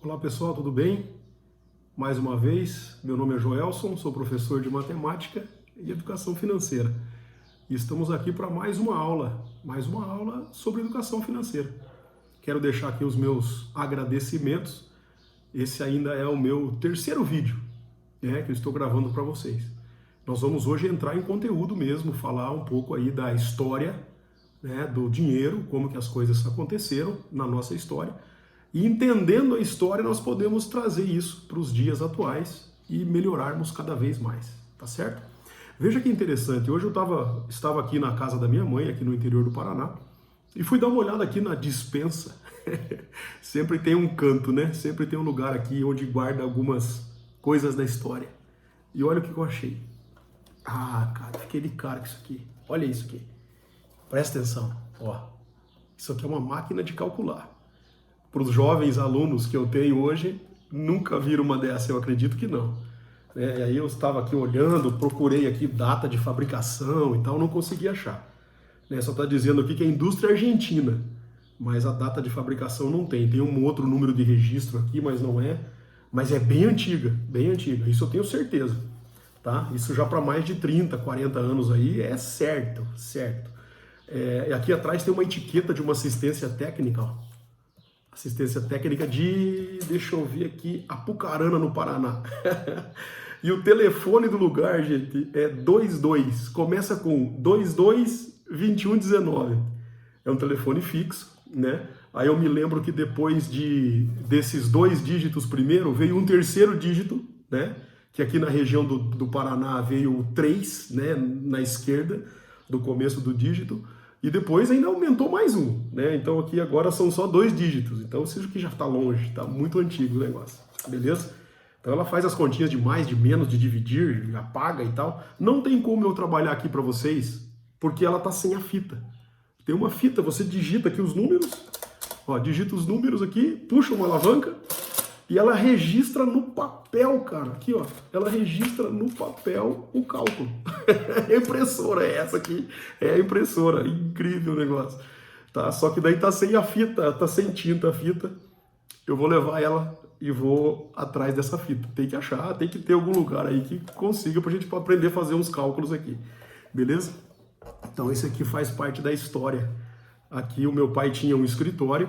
Olá pessoal, tudo bem? Mais uma vez, meu nome é Joelson, sou professor de matemática e educação financeira. E estamos aqui para mais uma aula sobre educação financeira. Quero deixar aqui os meus agradecimentos. Esse ainda é o meu terceiro vídeo, né, que eu estou gravando para vocês. Nós vamos hoje entrar em conteúdo mesmo, falar um pouco aí da história, né, do dinheiro, como que as coisas aconteceram na nossa história. E entendendo a história, nós podemos trazer isso para os dias atuais e melhorarmos cada vez mais, tá certo? Veja que interessante, hoje eu estava aqui na casa da minha mãe, aqui no interior do Paraná, e fui dar uma olhada aqui na despensa. Sempre tem um canto, né? Sempre tem um lugar aqui onde guarda algumas coisas da história. E olha o que eu achei. Ah, cara, fiquei de cara com isso aqui. Olha isso aqui. Presta atenção, ó. Isso aqui é uma máquina de calcular. Para os jovens alunos que eu tenho hoje, nunca viram uma dessa, eu acredito que não. E aí eu estava aqui olhando, procurei aqui data de fabricação e tal, não consegui achar. Só está dizendo aqui que é indústria argentina, mas a data de fabricação não tem. Tem um outro número de registro aqui, mas não é. Mas é bem antiga, isso eu tenho certeza. Tá? Isso já para mais de 30, 40 anos aí é certo. Aqui atrás tem uma etiqueta de uma assistência técnica, ó. Assistência técnica de, deixa eu ver aqui, Apucarana, no Paraná. E o telefone do lugar, gente, é 22, começa com 22-2119. É um telefone fixo, né? Aí eu me lembro que depois desses dois dígitos primeiro, veio um terceiro dígito, né? Que aqui na região do Paraná veio o 3, né? Na esquerda, do começo do dígito. E depois ainda aumentou mais um, né? Então aqui agora são só 2 dígitos. Então seja que já está longe, está muito antigo o negócio, beleza? Então ela faz as continhas de mais, de menos, de dividir, apaga e tal. Não tem como eu trabalhar aqui para vocês, porque ela está sem a fita. Tem uma fita, você digita aqui os números, ó, digita os números aqui, puxa uma alavanca e ela registra no papel, cara. Aqui, ó, ela registra no papel o cálculo. A impressora é essa aqui, é a impressora, incrível o negócio. Tá? Só que daí tá sem a fita, tá sem tinta a fita. Eu vou levar ela e vou atrás dessa fita. Tem que achar, tem que ter algum lugar aí que consiga pra gente aprender a fazer uns cálculos aqui. Beleza? Então esse aqui faz parte da história. Aqui o meu pai tinha um escritório,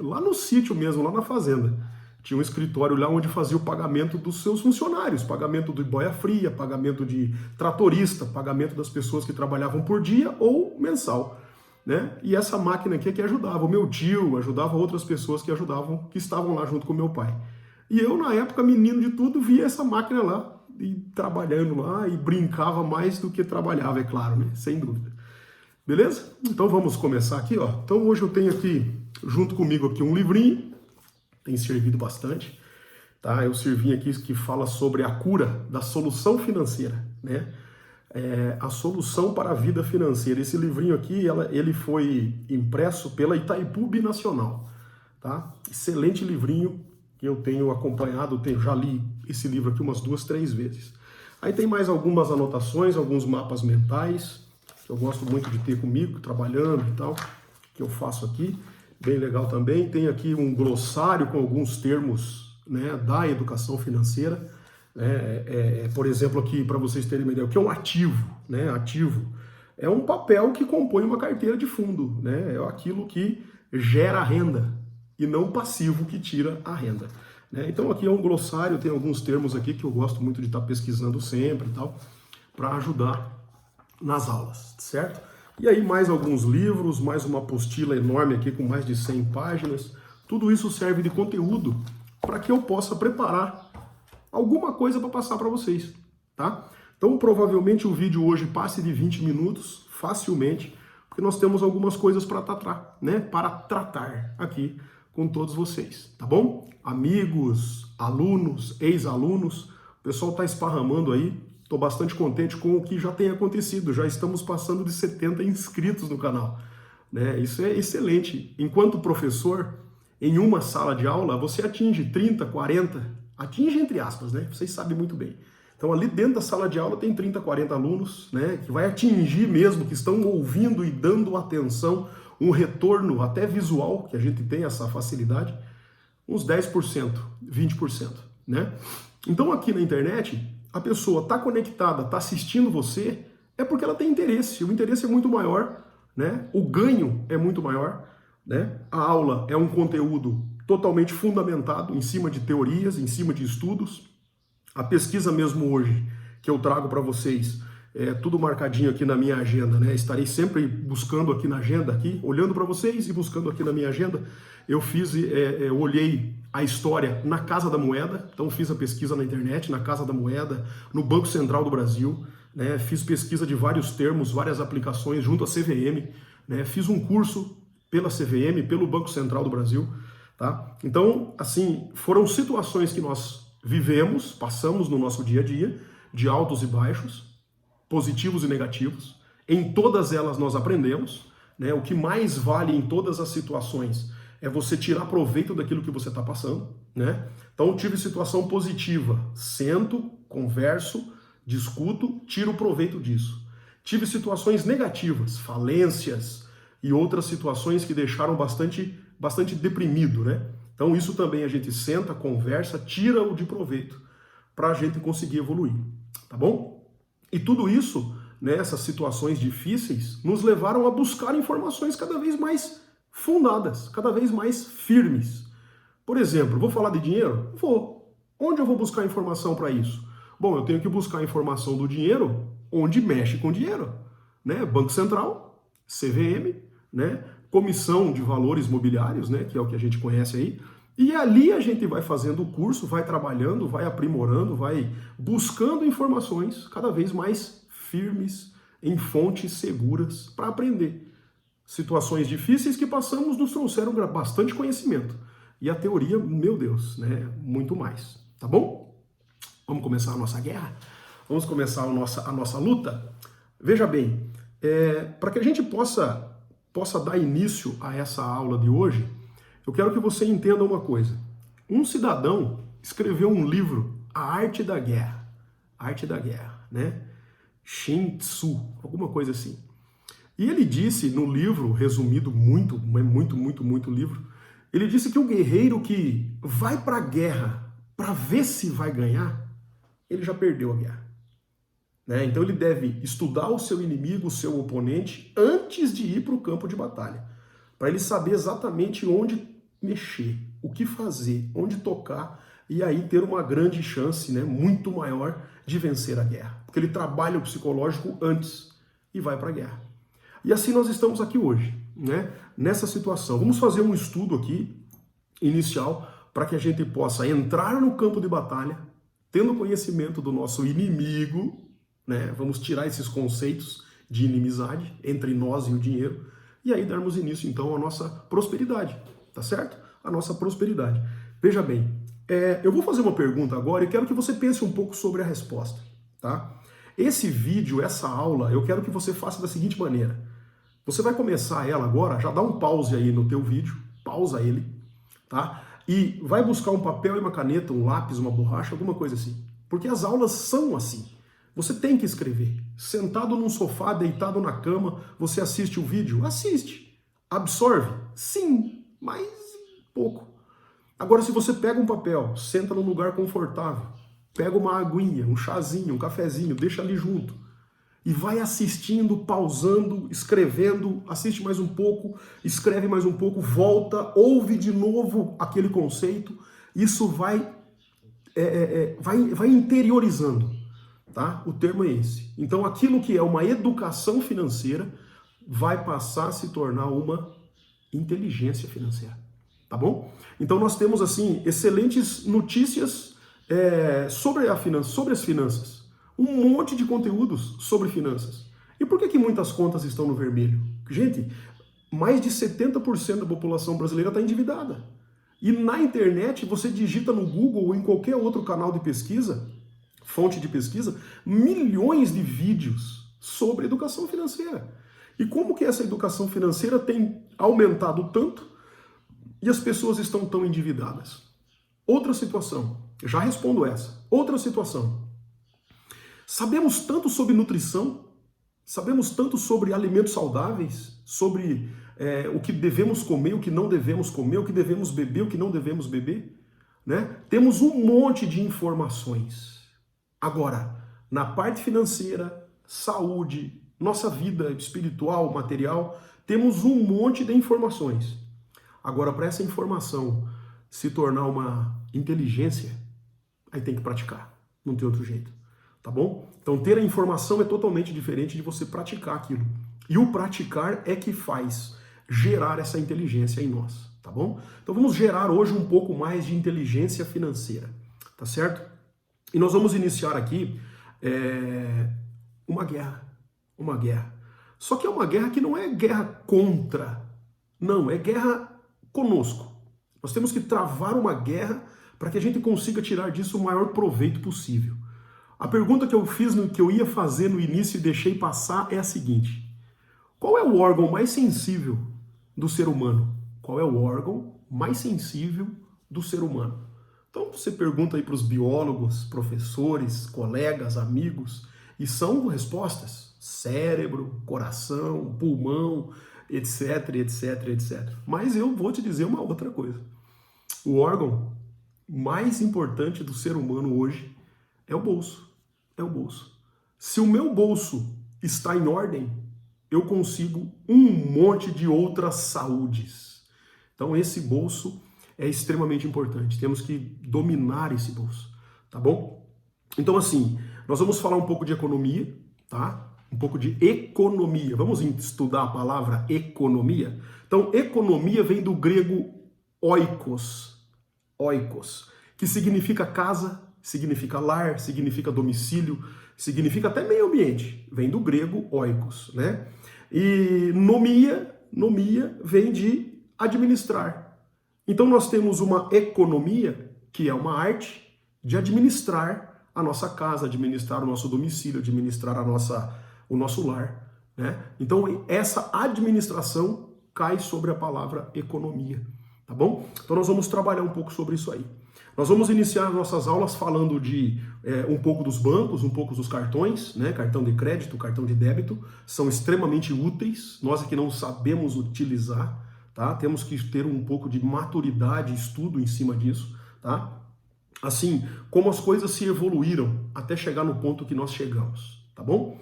lá no sítio mesmo, lá na fazenda. Tinha um escritório lá onde fazia o pagamento dos seus funcionários, pagamento de boia fria, pagamento de tratorista, pagamento das pessoas que trabalhavam por dia ou mensal, né? E essa máquina aqui é que ajudava o meu tio, ajudava outras pessoas que ajudavam, que estavam lá junto com o meu pai. E eu, na época, menino de tudo, via essa máquina lá, e trabalhando lá, e brincava mais do que trabalhava, é claro, né? Sem dúvida. Beleza? Então vamos começar aqui, ó. Então hoje eu tenho aqui, junto comigo aqui, um livrinho, tem servido bastante, tá? É um livrinho aqui que fala sobre a cura da solução financeira, né? A solução para a vida financeira. Esse livrinho aqui, ele foi impresso pela Itaipu Binacional, tá? Excelente livrinho que eu tenho acompanhado, já li esse livro aqui umas 2, 3 vezes. Aí tem mais algumas anotações, alguns mapas mentais, que eu gosto muito de ter comigo, trabalhando e tal, que eu faço aqui. Bem legal também. Tem aqui um glossário com alguns termos, né, da educação financeira. Por exemplo, aqui, para vocês terem uma ideia, o que é um ativo? Né? Ativo é um papel que compõe uma carteira de fundo. Né? É aquilo que gera renda e não o passivo que tira a renda. Né? Então aqui é um glossário, tem alguns termos aqui que eu gosto muito de estar pesquisando sempre e tal, para ajudar nas aulas, certo? E aí mais alguns livros, mais uma apostila enorme aqui com mais de 100 páginas. Tudo isso serve de conteúdo para que eu possa preparar alguma coisa para passar para vocês, tá? Então provavelmente o vídeo hoje passe de 20 minutos, facilmente, porque nós temos algumas coisas para tratar, né? Para tratar aqui com todos vocês, tá bom? Amigos, alunos, ex-alunos, o pessoal está esparramando aí. Estou bastante contente com o que já tem acontecido. Já estamos passando de 70 inscritos no canal, né? Isso é excelente. Enquanto professor, em uma sala de aula, você atinge 30, 40, atinge entre aspas, né? Vocês sabem muito bem. Então ali dentro da sala de aula tem 30, 40 alunos, né? Que vai atingir mesmo, que estão ouvindo e dando atenção, um retorno até visual, que a gente tem essa facilidade, uns 10%, 20%, né? Então aqui na internet, a pessoa está conectada, está assistindo você, é porque ela tem interesse. O interesse é muito maior, né? O ganho é muito maior, né? A aula é um conteúdo totalmente fundamentado em cima de teorias, em cima de estudos. A pesquisa mesmo hoje que eu trago para vocês, é tudo marcadinho aqui na minha agenda, né? Estarei sempre buscando aqui na agenda, aqui, olhando para vocês e buscando aqui na minha agenda. Eu olhei a história na Casa da Moeda, então fiz a pesquisa na internet, na Casa da Moeda, no Banco Central do Brasil, né? Fiz pesquisa de vários termos, várias aplicações junto à CVM, né? Fiz um curso pela CVM, pelo Banco Central do Brasil, tá? Então, assim, foram situações que nós vivemos, passamos no nosso dia a dia, de altos e baixos, positivos e negativos. Em todas elas nós aprendemos, né? O que mais vale em todas as situações é você tirar proveito daquilo que você está passando, né? Então eu tive situação positiva, sento, converso, discuto, tiro proveito disso. Tive situações negativas, falências e outras situações que deixaram bastante deprimido, né? Então isso também a gente senta, conversa, tira o de proveito para a gente conseguir evoluir, tá bom? E tudo isso, né, essas situações difíceis, nos levaram a buscar informações cada vez mais fundadas, cada vez mais firmes. Por exemplo, vou falar de dinheiro? Vou. Onde eu vou buscar informação para isso? Bom, eu tenho que buscar informação do dinheiro onde mexe com dinheiro, né? Banco Central, CVM, né? Comissão de Valores Mobiliários, né? Que é o que a gente conhece aí. E ali a gente vai fazendo o curso, vai trabalhando, vai aprimorando, vai buscando informações cada vez mais firmes, em fontes seguras para aprender. Situações difíceis que passamos nos trouxeram bastante conhecimento. E a teoria, meu Deus, né? Muito mais. Tá bom? Vamos começar a nossa guerra? Vamos começar a nossa luta? Veja bem, para que a gente possa dar início a essa aula de hoje, eu quero que você entenda uma coisa. Um cidadão escreveu um livro, A Arte da Guerra. A Arte da Guerra, né? Sun Tzu, alguma coisa assim. E ele disse no livro, resumido muito livro, ele disse que o guerreiro que vai para a guerra para ver se vai ganhar, ele já perdeu a guerra. Né? Então ele deve estudar o seu inimigo, o seu oponente, antes de ir para o campo de batalha, para ele saber exatamente onde mexer, o que fazer, onde tocar, e aí ter uma grande chance, né, muito maior de vencer a guerra. Porque ele trabalha o psicológico antes e vai para a guerra. E assim nós estamos aqui hoje, né, nessa situação. Vamos fazer um estudo aqui, inicial, para que a gente possa entrar no campo de batalha, tendo conhecimento do nosso inimigo, né, vamos tirar esses conceitos de inimizade entre nós e o dinheiro, e aí darmos início então à nossa prosperidade, tá certo? A nossa prosperidade. Veja bem, eu vou fazer uma pergunta agora e quero que você pense um pouco sobre a resposta, tá? Esse vídeo, essa aula, eu quero que você faça da seguinte maneira. Você vai começar ela agora, já dá um pause aí no teu vídeo, pausa ele, tá? E vai buscar um papel e uma caneta, um lápis, uma borracha, alguma coisa assim. Porque as aulas são assim. Você tem que escrever. Sentado num sofá, deitado na cama, você assiste o vídeo? Assiste. Absorve? Sim, mas pouco. Agora, se você pega um papel, senta num lugar confortável, pega uma aguinha, um chazinho, um cafezinho, deixa ali junto, e vai assistindo, pausando, escrevendo, assiste mais um pouco, escreve mais um pouco, volta, ouve de novo aquele conceito, isso vai interiorizando, tá? O termo é esse. Então aquilo que é uma educação financeira vai passar a se tornar uma inteligência financeira, tá bom? Então nós temos assim excelentes notícias sobre as finanças. Um monte de conteúdos sobre finanças. E por que muitas contas estão no vermelho? Gente, mais de 70% da população brasileira está endividada. E na internet, você digita no Google ou em qualquer outro canal de pesquisa, fonte de pesquisa, milhões de vídeos sobre educação financeira. E como que essa educação financeira tem aumentado tanto e as pessoas estão tão endividadas? Outra situação, já respondo essa. Outra situação. Sabemos tanto sobre nutrição, Sabemos tanto sobre alimentos saudáveis, sobre o que devemos comer, o que não devemos comer, o que devemos beber, o que não devemos beber, né? Temos um monte de informações. Agora, na parte financeira, saúde, nossa vida espiritual, material, temos um monte de informações. Agora, para essa informação se tornar uma inteligência, aí tem que praticar, não tem outro jeito, tá bom? Então, ter a informação é totalmente diferente de você praticar aquilo. E o praticar é que faz gerar essa inteligência em nós, tá bom? Então, vamos gerar hoje um pouco mais de inteligência financeira, tá certo? E nós vamos iniciar aqui uma guerra. Uma guerra. Só que é uma guerra que não é guerra contra, não, é guerra conosco. Nós temos que travar uma guerra para que a gente consiga tirar disso o maior proveito possível. A pergunta que eu fiz, que eu ia fazer no início e deixei passar é a seguinte: qual é o órgão mais sensível do ser humano? Qual é o órgão mais sensível do ser humano? Então você pergunta aí para os biólogos, professores, colegas, amigos, e são respostas: cérebro, coração, pulmão, etc, etc, etc. Mas eu vou te dizer uma outra coisa. O órgão mais importante do ser humano hoje é o bolso. É o bolso. Se o meu bolso está em ordem, eu consigo um monte de outras saúdes. Então esse bolso é extremamente importante. Temos que dominar esse bolso, tá bom? Então assim, nós vamos falar um pouco de economia, tá? Um pouco de economia. Vamos estudar a palavra economia? Então, economia vem do grego oikos. Oikos, que significa casa, significa lar, significa domicílio, significa até meio ambiente. Vem do grego oikos, né? E nomia vem de administrar. Então nós temos uma economia, que é uma arte de administrar a nossa casa, administrar o nosso domicílio, administrar o nosso lar, né? Então essa administração cai sobre a palavra economia, tá bom? Então nós vamos trabalhar um pouco sobre isso aí. Nós vamos iniciar nossas aulas falando de um pouco dos bancos, um pouco dos cartões, né? Cartão de crédito, cartão de débito, são extremamente úteis, nós aqui não sabemos utilizar, tá? Temos que ter um pouco de maturidade, estudo em cima disso, tá? Assim, como as coisas se evoluíram até chegar no ponto que nós chegamos, tá bom?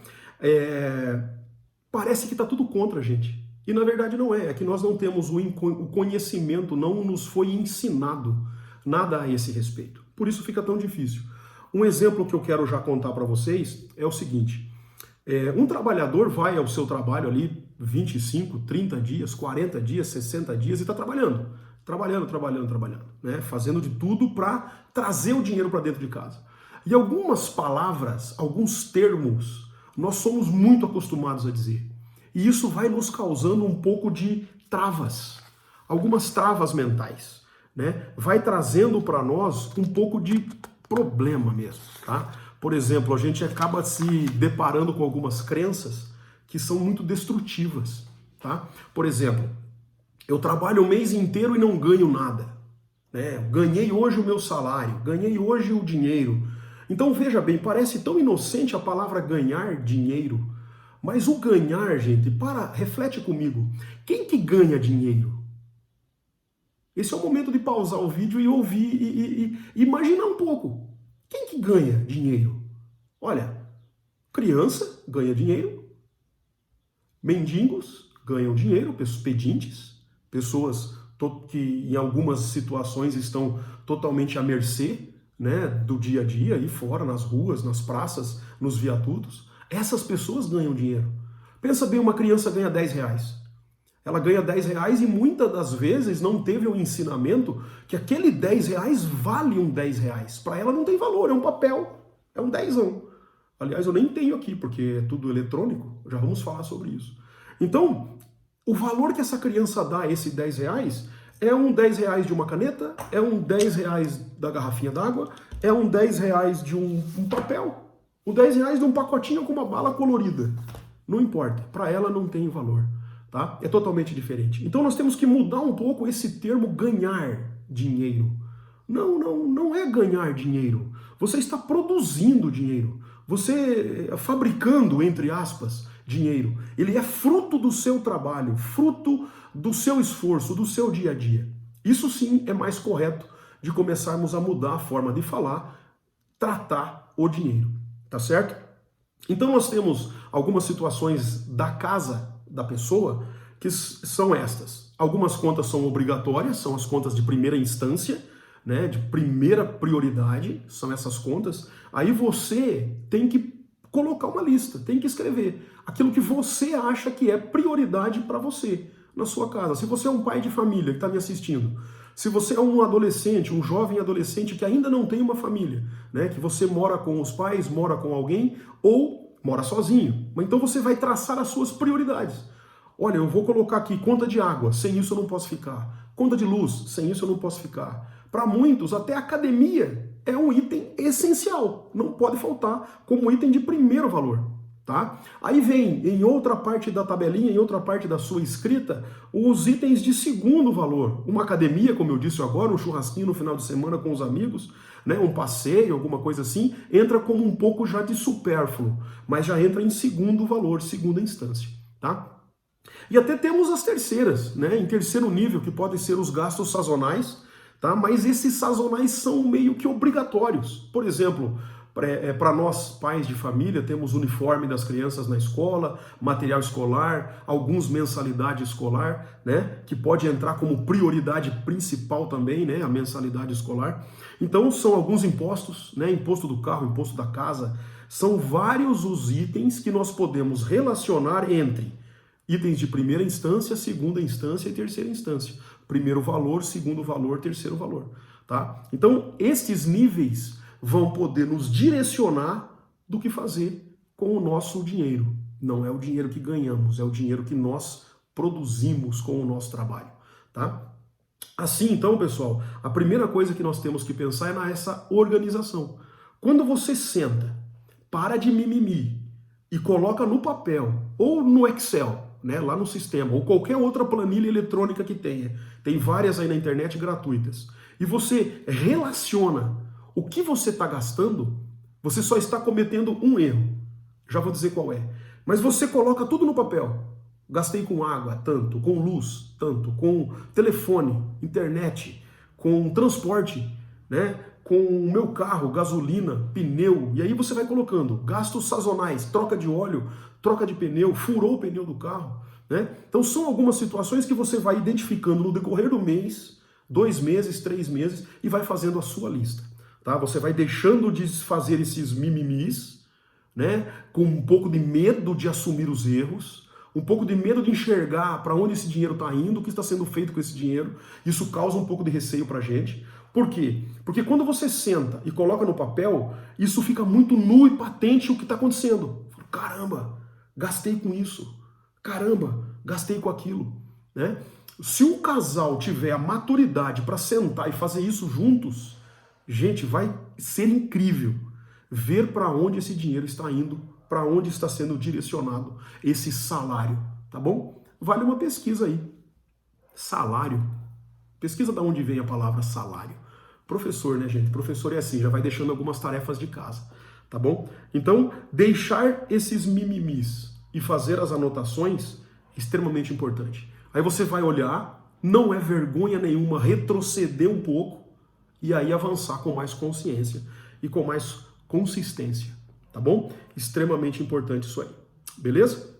Parece que tá tudo contra a gente, e na verdade não é, é que nós não temos o conhecimento, não nos foi ensinado nada a esse respeito. Por isso fica tão difícil. Um exemplo que eu quero já contar para vocês é o seguinte: um trabalhador vai ao seu trabalho ali 25, 30 dias, 40 dias, 60 dias e está trabalhando, né? Fazendo de tudo para trazer o dinheiro para dentro de casa. E algumas palavras, alguns termos, nós somos muito acostumados a dizer. E isso vai nos causando um pouco de travas, algumas travas mentais, né? Vai trazendo para nós um pouco de problema mesmo, tá? Por exemplo, a gente acaba se deparando com algumas crenças que são muito destrutivas, tá? Por exemplo, eu trabalho o mês inteiro e não ganho nada, né? Ganhei hoje o meu salário, ganhei hoje o dinheiro. Então veja bem, parece tão inocente a palavra ganhar dinheiro, mas o ganhar, gente, reflete comigo. Quem que ganha dinheiro? Esse é o momento de pausar o vídeo e ouvir e imaginar um pouco. Quem que ganha dinheiro? Olha, criança ganha dinheiro, mendigos ganham dinheiro, pedintes, pessoas que em algumas situações estão totalmente à mercê, né, do dia a dia, aí fora, nas ruas, nas praças, nos viadutos. Essas pessoas ganham dinheiro. Pensa bem, uma criança ganha 10 reais. Ela ganha 10 reais e muitas das vezes não teve o ensinamento que aquele 10 reais vale um 10 reais. Para ela não tem valor, é um papel, é um dezão. Aliás, eu nem tenho aqui, porque é tudo eletrônico, já vamos falar sobre isso. Então, o valor que essa criança dá a esse 10 reais é um 10 reais de uma caneta, é um 10 reais da garrafinha d'água, é um 10 reais de um papel, um 10 reais de um pacotinho com uma bala colorida. Não importa, para ela não tem valor. Tá? É totalmente diferente. Então nós temos que mudar um pouco esse termo ganhar dinheiro. Não é ganhar dinheiro. Você está produzindo dinheiro. Você fabricando, entre aspas, dinheiro. Ele é fruto do seu trabalho, fruto do seu esforço, do seu dia a dia. Isso sim é mais correto de começarmos a mudar a forma de falar, tratar o dinheiro, tá certo? Então nós temos algumas situações da casa da pessoa que são estas. Algumas contas são obrigatórias, são as contas de primeira instância, né, de primeira prioridade, são essas contas. Aí você tem que colocar uma lista, tem que escrever aquilo que você acha que é prioridade para você na sua casa. Se você é um pai de família que está me assistindo, se você é um adolescente, um jovem adolescente que ainda não tem uma família, né, que você mora com os pais, mora com alguém ou mora sozinho, então você vai traçar as suas prioridades. Olha, eu vou colocar aqui conta de água, sem isso eu não posso ficar. Conta de luz, sem isso eu não posso ficar. Para muitos, até academia é um item essencial, não pode faltar como item de primeiro valor, tá? Aí vem em outra parte da tabelinha, em outra parte da sua escrita, os itens de segundo valor. Uma academia, como eu disse agora, um churrasquinho no final de semana com os amigos, né, um passeio, alguma coisa assim, entra como um pouco já de supérfluo, mas já entra em segundo valor, segunda instância, tá? E até temos as terceiras, né, em terceiro nível, que podem ser os gastos sazonais, tá? Mas esses sazonais são meio que obrigatórios. Por exemplo, para nós pais de família, temos uniforme das crianças na escola, material escolar, alguns mensalidade escolar, né, que pode entrar como prioridade principal também, né, a mensalidade escolar. Então são alguns impostos, né, imposto do carro, imposto da casa, são vários os itens que nós podemos relacionar entre itens de primeira instância, segunda instância e terceira instância. Primeiro valor, segundo valor, terceiro valor, tá? Então, estes níveis vão poder nos direcionar do que fazer com o nosso dinheiro. Não é o dinheiro que ganhamos, é o dinheiro que nós produzimos com o nosso trabalho, tá? Assim, então, pessoal, a primeira coisa que nós temos que pensar é nessa organização. Quando você senta, para de mimimi e coloca no papel ou no Excel, né, lá no sistema, ou qualquer outra planilha eletrônica que tenha. Tem várias aí na internet gratuitas. E você relaciona o que você está gastando, você só está cometendo um erro. Já vou dizer qual é. Mas você coloca tudo no papel. Gastei com água, tanto, com luz, tanto, com telefone, internet, com transporte, né, com o meu carro, gasolina, pneu, e aí você vai colocando gastos sazonais, troca de óleo, troca de pneu, furou o pneu do carro, né? Então são algumas situações que você vai identificando no decorrer do mês, 2 meses, 3 meses, e vai fazendo a sua lista, tá? Você vai deixando de fazer esses mimimis, né? Com um pouco de medo de assumir os erros, um pouco de medo de enxergar para onde esse dinheiro está indo, o que está sendo feito com esse dinheiro. Isso causa um pouco de receio para a gente. Por quê? Porque quando você senta e coloca no papel, isso fica muito nu e patente o que está acontecendo. Caramba, gastei com isso. Caramba, gastei com aquilo, né? Se um casal tiver a maturidade para sentar e fazer isso juntos, gente, vai ser incrível ver para onde esse dinheiro está indo, para onde está sendo direcionado esse salário, tá bom? Vale uma pesquisa aí. Salário. Pesquisa de onde vem a palavra salário. Professor, né, gente? Professor é assim, já vai deixando algumas tarefas de casa, tá bom? Então, deixar esses mimimis e fazer as anotações é extremamente importante. Aí você vai olhar, não é vergonha nenhuma retroceder um pouco e aí avançar com mais consciência e com mais consistência, tá bom? Extremamente importante isso aí, beleza?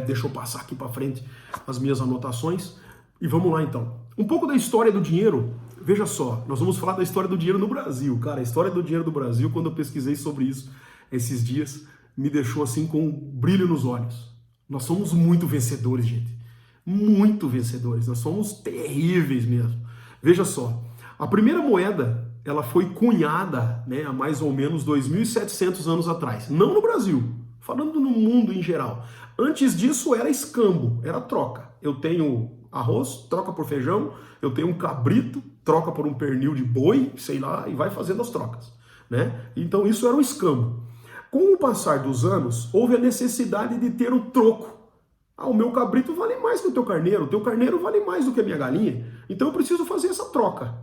Deixa eu passar aqui para frente as minhas anotações e vamos lá então. Um pouco da história do dinheiro. Veja só, nós vamos falar da história do dinheiro no Brasil. Cara, a história do dinheiro do Brasil, quando eu pesquisei sobre isso esses dias, me deixou assim com um brilho nos olhos. Nós somos muito vencedores, gente. Muito vencedores. Nós somos terríveis mesmo. Veja só, a primeira moeda, ela foi cunhada, né, há mais ou menos 2.700 anos atrás. Não no Brasil, falando no mundo em geral. Antes disso era escambo, era troca. Eu tenho arroz, troca por feijão, eu tenho um cabrito, troca por um pernil de boi, sei lá, e vai fazendo as trocas, né? Então isso era um escambo. Com o passar dos anos, houve a necessidade de ter o troco. Ah, o meu cabrito vale mais que o teu carneiro vale mais do que a minha galinha, então eu preciso fazer essa troca.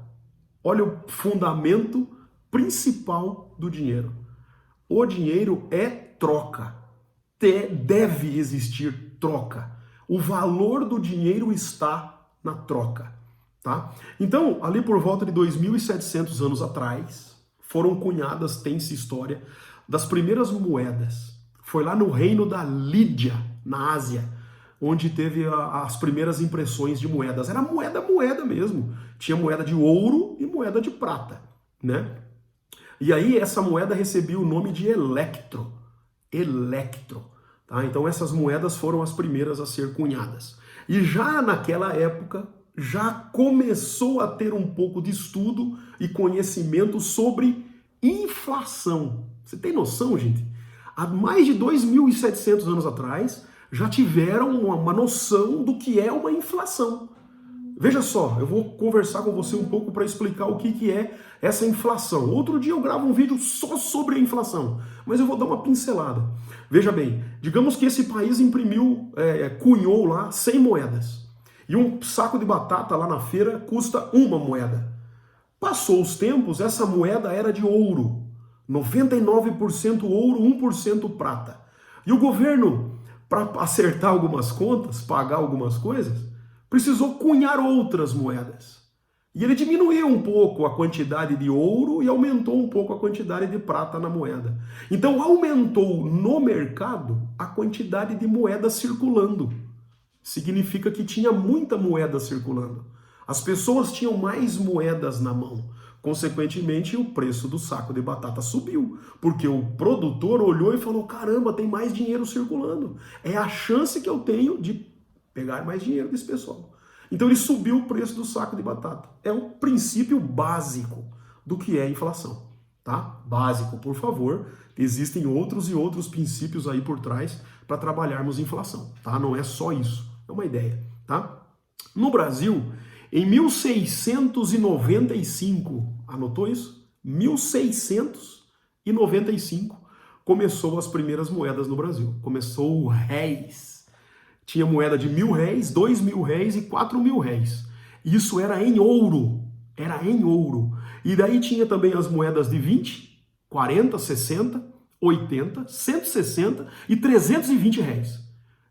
Olha o fundamento principal do dinheiro. O dinheiro é troca. deve existir troca. O valor do dinheiro está na troca, tá? Então, ali por volta de 2.700 anos atrás, foram cunhadas, tem-se história, das primeiras moedas. Foi lá no reino da Lídia, na Ásia, onde teve as primeiras impressões de moedas. Era moeda mesmo. Tinha moeda de ouro e moeda de prata, né? E aí essa moeda recebia o nome de electro. Electro. Tá? Então essas moedas foram as primeiras a ser cunhadas. E já naquela época, já começou a ter um pouco de estudo e conhecimento sobre inflação. Você tem noção, gente? Há mais de 2.700 anos atrás, já tiveram uma noção do que é uma inflação. Veja só, eu vou conversar com você um pouco para explicar o que é essa inflação. Outro dia eu gravo um vídeo só sobre a inflação, mas eu vou dar uma pincelada. Veja bem, digamos que esse país cunhou lá 100 moedas. E um saco de batata lá na feira custa uma moeda. Passou os tempos, essa moeda era de ouro. 99% ouro, 1% prata. E o governo, para acertar algumas contas, pagar algumas coisas, precisou cunhar outras moedas. E ele diminuiu um pouco a quantidade de ouro e aumentou um pouco a quantidade de prata na moeda. Então aumentou no mercado a quantidade de moedas circulando. Significa que tinha muita moeda circulando. As pessoas tinham mais moedas na mão. Consequentemente, o preço do saco de batata subiu, porque o produtor olhou e falou, caramba, tem mais dinheiro circulando. É a chance que eu tenho de pegar mais dinheiro desse pessoal. Então ele subiu o preço do saco de batata. É o princípio básico do que é inflação, tá? Básico, por favor. Existem outros e outros princípios aí por trás para trabalharmos inflação, tá? Não é só isso, é uma ideia, tá? No Brasil, em 1695, anotou isso? 1695 começou as primeiras moedas no Brasil. Começou o réis. Tinha moeda de 1.000 réis, 2.000 réis e 4.000 réis. Isso era em ouro. Era em ouro. E daí tinha também as moedas de 20, 40, 60, 80, 160 e 320 réis.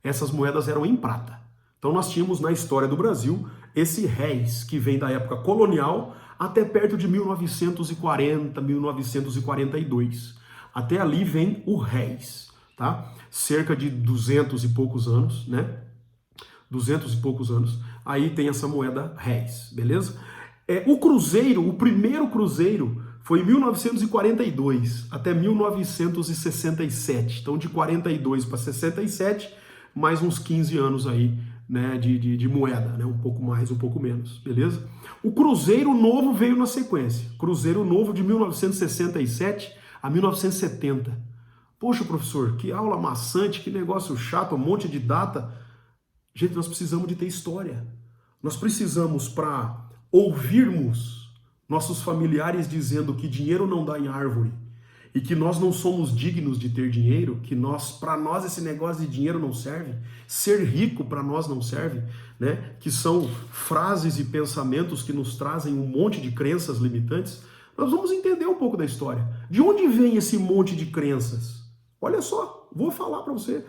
Essas moedas eram em prata. Então nós tínhamos na história do Brasil esse réis que vem da época colonial até perto de 1940, 1942. Até ali vem o réis, tá? Cerca de 200 e poucos anos, né? 200 e poucos anos. Aí tem essa moeda réis, beleza? O cruzeiro, o primeiro cruzeiro foi em 1942 até 1967. Então de 42 para 67, mais uns 15 anos aí, né, de moeda, né, um pouco mais, um pouco menos, beleza? O Cruzeiro Novo veio na sequência. Cruzeiro Novo de 1967 a 1970. Poxa, professor, que aula maçante, que negócio chato, um monte de data. Gente, nós precisamos de ter história. Nós precisamos, para ouvirmos nossos familiares dizendo que dinheiro não dá em árvore e que nós não somos dignos de ter dinheiro, que para nós esse negócio de dinheiro não serve, ser rico para nós não serve, né? Que são frases e pensamentos que nos trazem um monte de crenças limitantes. Nós vamos entender um pouco da história. De onde vem esse monte de crenças? Olha só, vou falar para você.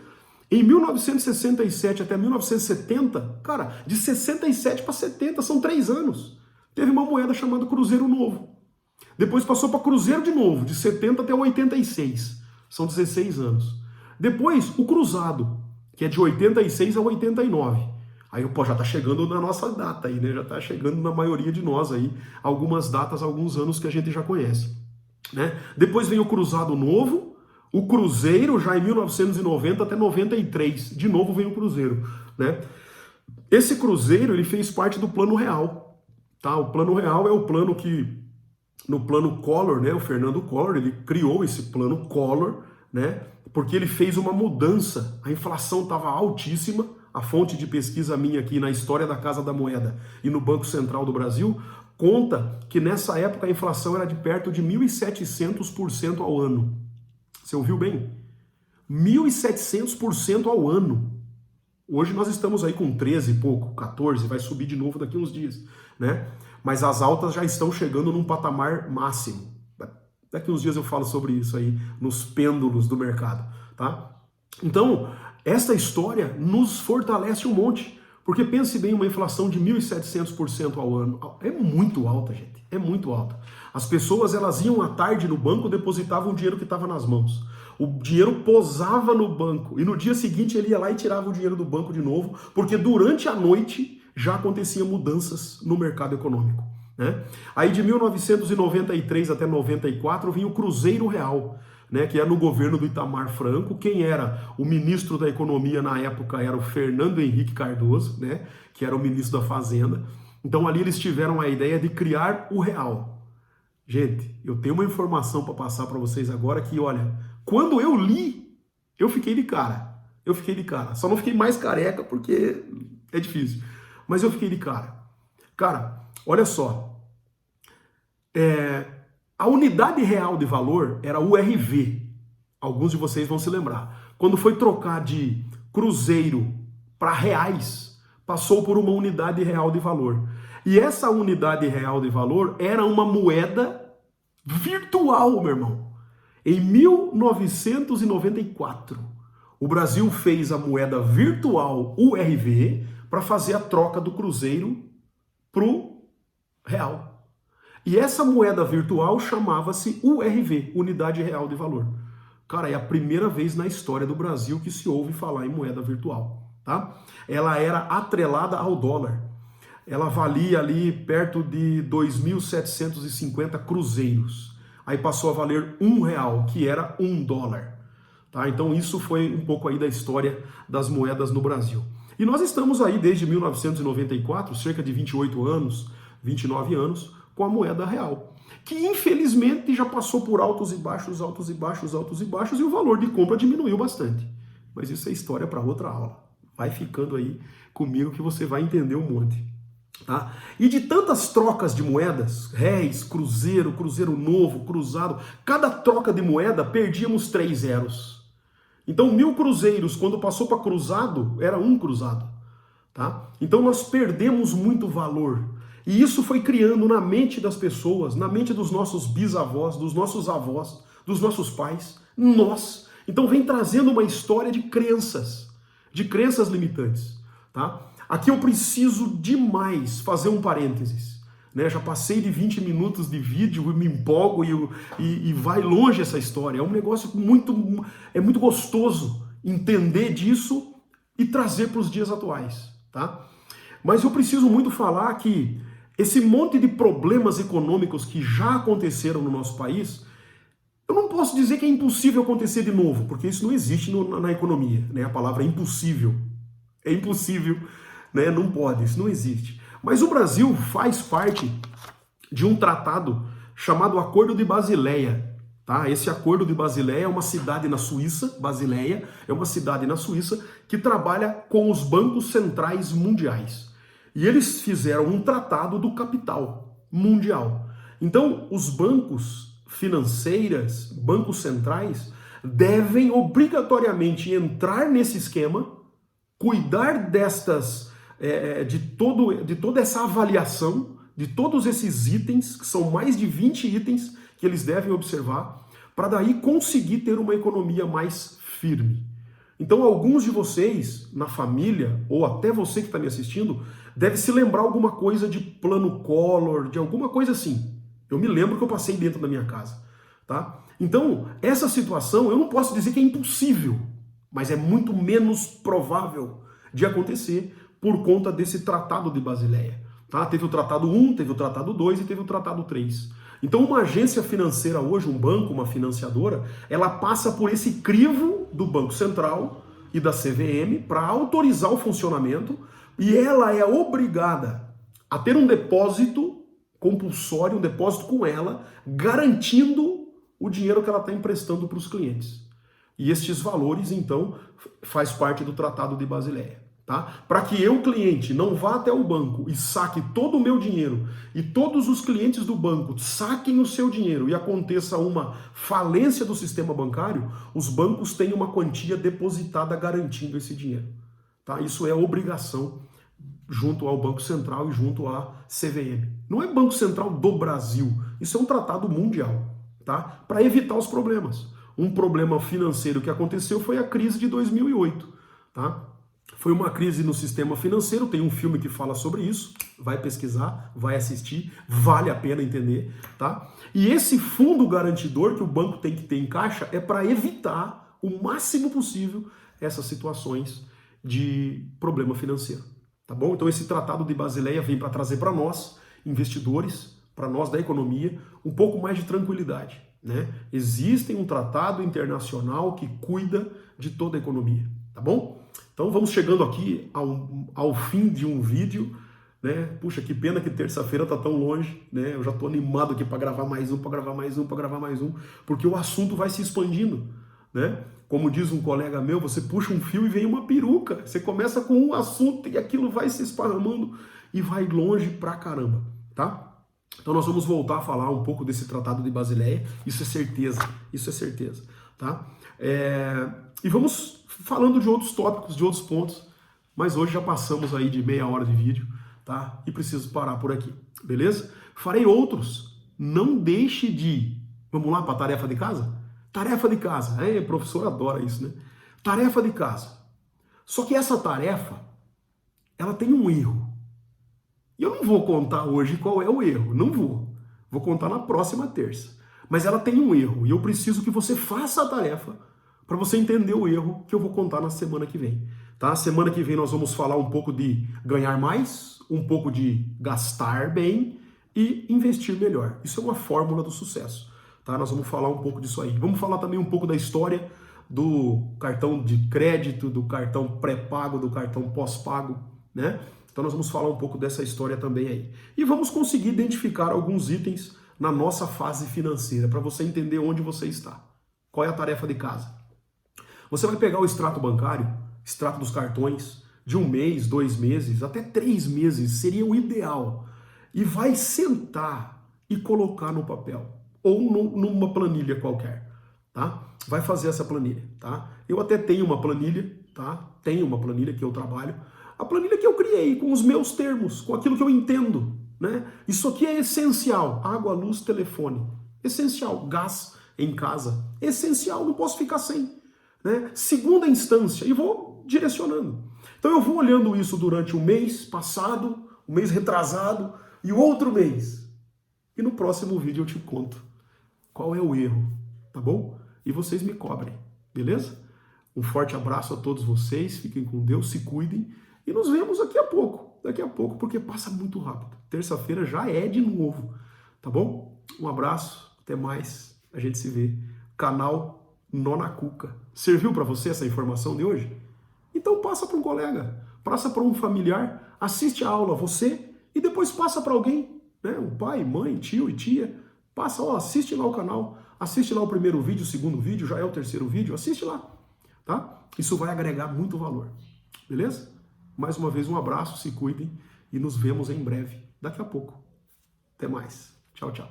Em 1967 até 1970, cara, de 67 para 70, são 3 anos. Teve uma moeda chamada Cruzeiro Novo. Depois passou para Cruzeiro de novo, de 70 até 86. São 16 anos. Depois, o Cruzado, que é de 86 a 89. Aí, pô, já tá chegando na nossa data aí, né? Já tá chegando na maioria de nós aí, algumas datas, alguns anos que a gente já conhece, né? Depois vem o Cruzado Novo, o Cruzeiro já em 1990 até 93. De novo vem o Cruzeiro, né? Esse Cruzeiro, ele fez parte do Plano Real, tá? O Plano Real é o plano que no plano Collor, né, o Fernando Collor, ele criou esse plano Collor, né, porque ele fez uma mudança. A inflação estava altíssima, a fonte de pesquisa minha aqui na História da Casa da Moeda e no Banco Central do Brasil conta que nessa época a inflação era de perto de 1.700% ao ano. Você ouviu bem? 1.700% ao ano. Hoje nós estamos aí com 13 e pouco, 14, vai subir de novo daqui uns dias, né? Mas as altas já estão chegando num patamar máximo. Daqui uns dias eu falo sobre isso aí, nos pêndulos do mercado, tá? Então, essa história nos fortalece um monte, porque pense bem, uma inflação de 1.700% ao ano é muito alta, gente, é muito alta. As pessoas, elas iam à tarde no banco, depositavam o dinheiro que estava nas mãos. O dinheiro posava no banco e no dia seguinte ele ia lá e tirava o dinheiro do banco de novo, porque durante a noite já aconteciam mudanças no mercado econômico, né? Aí de 1993 até 94 vinha o Cruzeiro Real, né, que é no governo do Itamar Franco. Quem era o ministro da Economia na época era o Fernando Henrique Cardoso, né, que era o ministro da Fazenda. Então ali eles tiveram a ideia de criar o real. Gente, eu tenho uma informação para passar para vocês agora que, olha, quando eu li, eu fiquei de cara. Eu fiquei de cara. Só não fiquei mais careca porque é difícil. Mas eu fiquei de cara. Cara, olha só. A unidade real de valor era URV. Alguns de vocês vão se lembrar. Quando foi trocar de cruzeiro para reais, passou por uma unidade real de valor. E essa unidade real de valor era uma moeda virtual, meu irmão. Em 1994, o Brasil fez a moeda virtual URV para fazer a troca do cruzeiro pro real. E essa moeda virtual chamava-se URV, Unidade Real de Valor. Cara, é a primeira vez na história do Brasil que se ouve falar em moeda virtual, tá? Ela era atrelada ao dólar. Ela valia ali perto de 2.750 cruzeiros. Aí passou a valer R$1, que era $1. Tá? Então isso foi um pouco aí da história das moedas no Brasil. E nós estamos aí desde 1994, cerca de 28 anos, 29 anos, com a moeda real, que infelizmente já passou por altos e baixos, altos e baixos, altos e baixos, e o valor de compra diminuiu bastante. Mas isso é história para outra aula. Vai ficando aí comigo que você vai entender um monte. Tá? E de tantas trocas de moedas, réis, cruzeiro, cruzeiro novo, cruzado, cada troca de moeda perdíamos 3 zeros. Então 1.000 cruzeiros, quando passou para cruzado, era 1 cruzado. Tá? Então nós perdemos muito valor. E isso foi criando na mente das pessoas, na mente dos nossos bisavós, dos nossos avós, dos nossos pais, nós. Então vem trazendo uma história de crenças limitantes. Tá? Aqui eu preciso demais fazer um parênteses. Né? Já passei de 20 minutos de vídeo, me empolgo e vai longe essa história. É um negócio muito gostoso entender disso e trazer para os dias atuais. Tá? Mas eu preciso muito falar que esse monte de problemas econômicos que já aconteceram no nosso país, eu não posso dizer que é impossível acontecer de novo, porque isso não existe na economia, né? A palavra é impossível. É impossível, né? Não pode, isso não existe. Mas o Brasil faz parte de um tratado chamado Acordo de Basileia. Tá? Esse Acordo de Basileia é uma cidade na Suíça, Basileia é uma cidade na Suíça que trabalha com os bancos centrais mundiais. E eles fizeram um tratado do capital mundial. Então, os bancos financeiros, bancos centrais, devem obrigatoriamente entrar nesse esquema, cuidar de toda essa avaliação, de todos esses itens, que são mais de 20 itens que eles devem observar, para daí conseguir ter uma economia mais firme. Então, alguns de vocês, na família, ou até você que está me assistindo, deve se lembrar alguma coisa de plano Collor, de alguma coisa assim. Eu me lembro que eu passei dentro da minha casa. Tá? Então, essa situação, eu não posso dizer que é impossível, mas é muito menos provável de acontecer por conta desse Tratado de Basileia. Tá? Teve o Tratado 1, teve o Tratado 2 e teve o Tratado 3. Então, uma agência financeira hoje, um banco, uma financiadora, ela passa por esse crivo do Banco Central e da CVM para autorizar o funcionamento, e ela é obrigada a ter um depósito compulsório, um depósito com ela, garantindo o dinheiro que ela está emprestando para os clientes. E estes valores, então, faz parte do Tratado de Basileia. Tá? Para que eu, cliente, não vá até o banco e saque todo o meu dinheiro e todos os clientes do banco saquem o seu dinheiro e aconteça uma falência do sistema bancário, os bancos têm uma quantia depositada garantindo esse dinheiro. Tá? Isso é obrigação junto ao Banco Central e junto à CVM. Não é Banco Central do Brasil, isso é um tratado mundial, tá? Para evitar os problemas. Um problema financeiro que aconteceu foi a crise de 2008, tá? Foi uma crise no sistema financeiro, tem um filme que fala sobre isso, vai pesquisar, vai assistir, vale a pena entender, tá? E esse fundo garantidor que o banco tem que ter em caixa é para evitar o máximo possível essas situações de problema financeiro, tá bom? Então esse Tratado de Basileia vem para trazer para nós, investidores, para nós da economia, um pouco mais de tranquilidade, né? Existe um tratado internacional que cuida de toda a economia, tá bom? Então vamos chegando aqui ao fim de um vídeo, né? Puxa, que pena que terça-feira tá tão longe, né? Eu já tô animado aqui para gravar mais um, para gravar mais um, para gravar mais um, porque o assunto vai se expandindo, né? Como diz um colega meu, você puxa um fio e vem uma peruca. Você começa com um assunto e aquilo vai se esparramando e vai longe pra caramba, tá? Então nós vamos voltar a falar um pouco desse Tratado de Basileia, isso é certeza, tá? E vamos falando de outros tópicos, de outros pontos, mas hoje já passamos aí de meia hora de vídeo, tá? E preciso parar por aqui, beleza? Farei outros, não deixe de... Vamos lá para a tarefa de casa? Tarefa de casa, professor adora isso, né? Tarefa de casa. Só que essa tarefa, ela tem um erro. E eu não vou contar hoje qual é o erro, não vou. Vou contar na próxima terça. Mas ela tem um erro e eu preciso que você faça a tarefa para você entender o erro que eu vou contar na semana que vem. Tá? Semana que vem nós vamos falar um pouco de ganhar mais, um pouco de gastar bem e investir melhor. Isso é uma fórmula do sucesso. Tá? Nós vamos falar um pouco disso aí. Vamos falar também um pouco da história do cartão de crédito, do cartão pré-pago, do cartão pós-pago, né? Então nós vamos falar um pouco dessa história também aí. E vamos conseguir identificar alguns itens na nossa fase financeira, para você entender onde você está. Qual é a tarefa de casa? Você vai pegar o extrato bancário, extrato dos cartões, de 1 mês, 2 meses, até 3 meses, seria o ideal. E vai sentar e colocar no papel, ou numa planilha qualquer, tá? Vai fazer essa planilha, tá? Eu até tenho uma planilha, tá? Tenho uma planilha que eu trabalho, a planilha que eu criei com os meus termos, com aquilo que eu entendo, né? Isso aqui é essencial, água, luz, telefone, essencial, gás em casa, essencial, não posso ficar sem, né? Segunda instância, e vou direcionando. Então eu vou olhando isso durante o mês passado, o mês retrasado e o outro mês. E no próximo vídeo eu te conto qual é o erro, tá bom? E vocês me cobrem, beleza? Um forte abraço a todos vocês, fiquem com Deus, se cuidem e nos vemos daqui a pouco, porque passa muito rápido. Terça-feira já é de novo, tá bom? Um abraço, até mais, a gente se vê. Canal Nona Cuca. Serviu para você essa informação de hoje? Então passa para um colega, passa para um familiar, assiste a aula você e depois passa para alguém, né? Um pai, mãe, tio e tia. Passa, assiste lá o canal, assiste lá o primeiro vídeo, o segundo vídeo, já é o terceiro vídeo, assiste lá, tá? Isso vai agregar muito valor, beleza? Mais uma vez um abraço, se cuidem e nos vemos em breve, daqui a pouco. Até mais. Tchau, tchau.